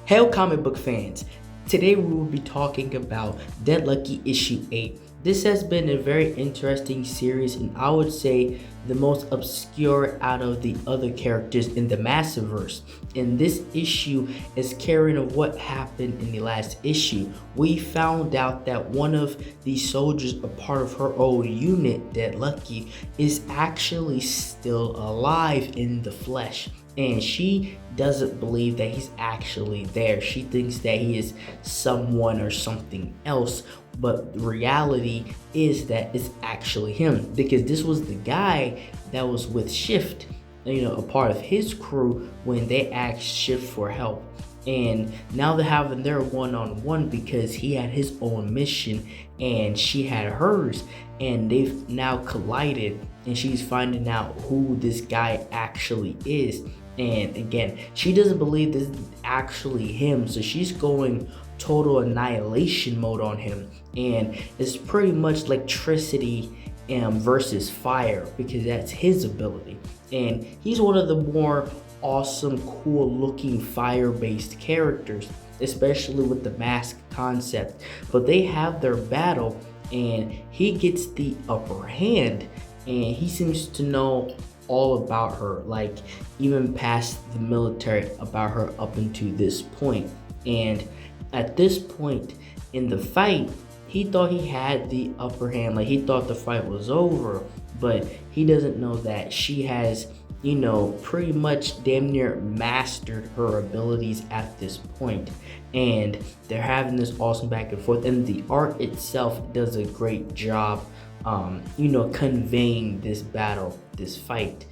Hail comic book fans! Today we will be talking about Dead Lucky issue 8. This has been a very interesting series and I would say the most obscure out of the other characters in the Massiverse. And this issue is carrying of what happened in the last issue. We found out that one of the soldiers, a part of her old unit, Dead Lucky, is actually still alive in the flesh. And she doesn't believe that he's actually there. She thinks that he is someone or something else, but the reality is that it's actually him, because this was the guy that was with Shift, a part of his crew when they asked Shift for help. And now they're having their one-on-one because he had his own mission and she had hers, and they've now collided and she's finding out who this guy actually is. And again, she doesn't believe this is actually him, so she's going total annihilation mode on him. And it's pretty much electricity versus fire, because that's his ability. And he's one of the more awesome, cool looking fire-based characters, especially with the mask concept. But they have their battle and he gets the upper hand, and he seems to know all about her, like even past the military about her up until this point. And at this point in the fight, he thought he had the upper hand, like he thought the fight was over, but he doesn't know that she has, pretty much damn near mastered her abilities at this point. And they're having this awesome back and forth, and the art itself does a great job conveying this battle, this fight.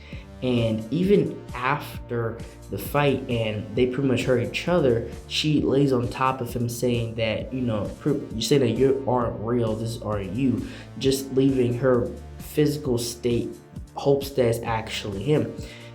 And even after the fight and they pretty much hurt each other, she lays on top of him saying that, you say that you aren't real, this aren't you, just leaving her physical state, hopes that it's actually him.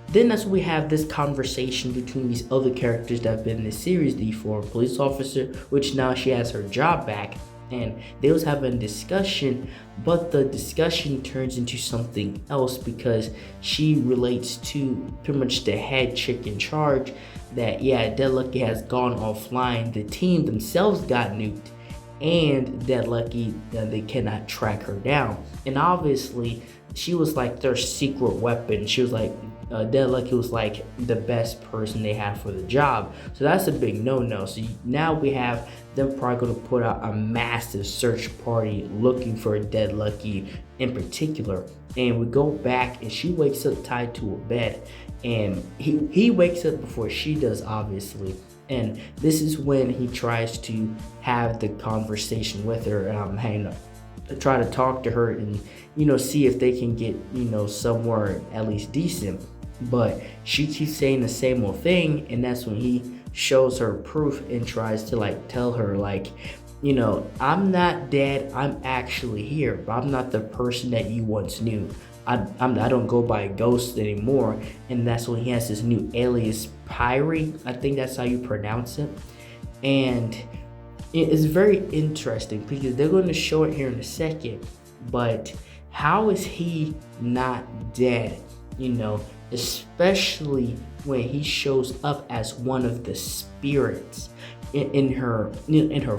Then that's when we have this conversation between these other characters that have been in this series, the former police officer, which now she has her job back, and they was having a discussion, but the discussion turns into something else because she relates to pretty much the head chick in charge that, yeah, Dead Lucky has gone offline, the team themselves got nuked, and Dead Lucky, they cannot track her down. And obviously she was like their secret weapon. She was like, Dead Lucky was like the best person they had for the job. So that's a big no-no. So now we have them probably going to put out a massive search party looking for Dead Lucky in particular. And we go back and she wakes up tied to a bed, and he wakes up before she does, obviously. And this is when he tries to have the conversation with her, hanging up, try to talk to her and see if they can get somewhere at least decent. But she keeps saying the same old thing, and that's when he shows her proof and tries to tell her I'm not dead, I'm actually here, but I'm not the person that you once knew. I don't go by a ghost anymore. And that's when he has this new alias, Pyrie, I think that's how you pronounce it. And it's very interesting because they're going to show it here in a second, but how is he not dead? Especially when he shows up as one of the spirits in her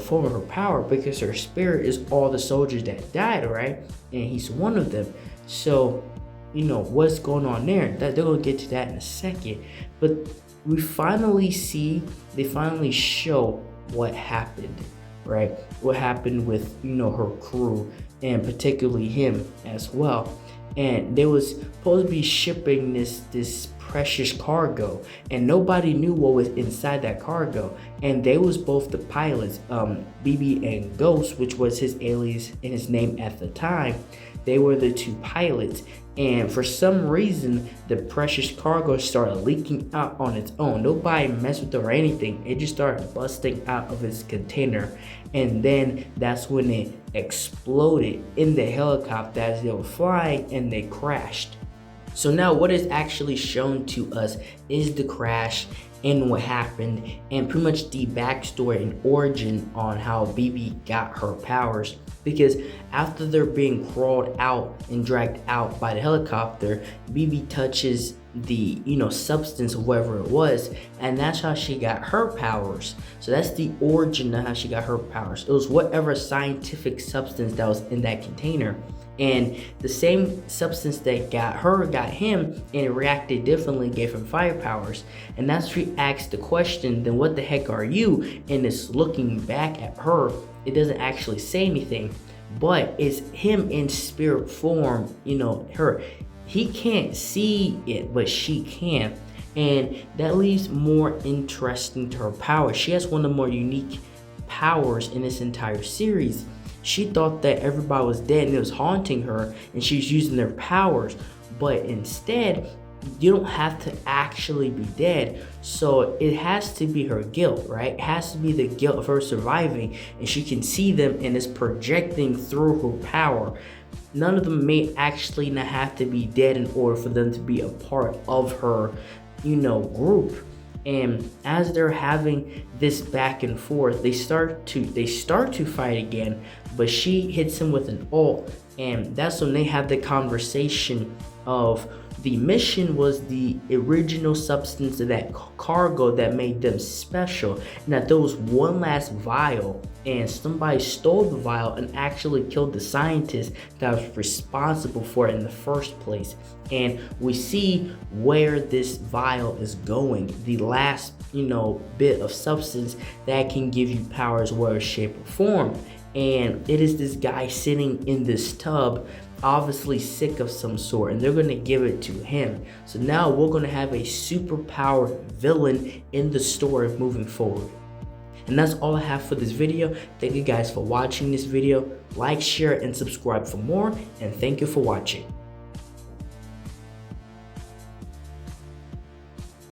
form of her power, because her spirit is all the soldiers that died, right? And he's one of them. So what's going on there? That they're gonna get to that in a second. But they finally show what happened, right? What happened with her crew, and particularly him as well. And they was supposed to be shipping this precious cargo, and nobody knew what was inside that cargo. And they was both the pilots, BB and Ghost, which was his alias and his name at the time. They were the two pilots, and for some reason the precious cargo started leaking out on its own. Nobody messed with it or anything. It just started busting out of its container, and then that's when it exploded in the helicopter as they were flying, and they crashed. So now what is actually shown to us is the crash and what happened, and pretty much the backstory and origin on how BB got her powers. Because after they're being crawled out and dragged out by the helicopter, BB touches the substance of whatever it was, and that's how she got her powers. So that's the origin of how she got her powers. It was whatever scientific substance that was in that container, and the same substance that got her got him, and it reacted differently, gave him fire powers. And that's where he asked the question, then what the heck are you? And it's looking back at her. It doesn't actually say anything, but it's him in spirit form, her. He can't see it, but she can. And that leaves more interesting to her power. She has one of the more unique powers in this entire series. She thought that everybody was dead and it was haunting her, and she's using their powers. But instead, you don't have to actually be dead. So it has to be her guilt, right? It has to be the guilt of her surviving, and she can see them and is projecting through her power. None of them may actually not have to be dead in order for them to be a part of her, group. And as they're having this back and forth, they start to fight again, but she hits him with an ult, and that's when they have the conversation of the mission was the original substance of that cargo that made them special, and that there was one last vial, and somebody stole the vial and actually killed the scientist that was responsible for it in the first place. And we see where this vial is going, the last bit of substance that can give you powers, whether shape or form. And it is this guy sitting in this tub, obviously sick of some sort, and they're going to give it to him. So now we're going to have a super powered villain in the story moving forward. And that's all I have for this video. Thank you guys for watching this video. Like, share, and subscribe for more, and thank you for watching.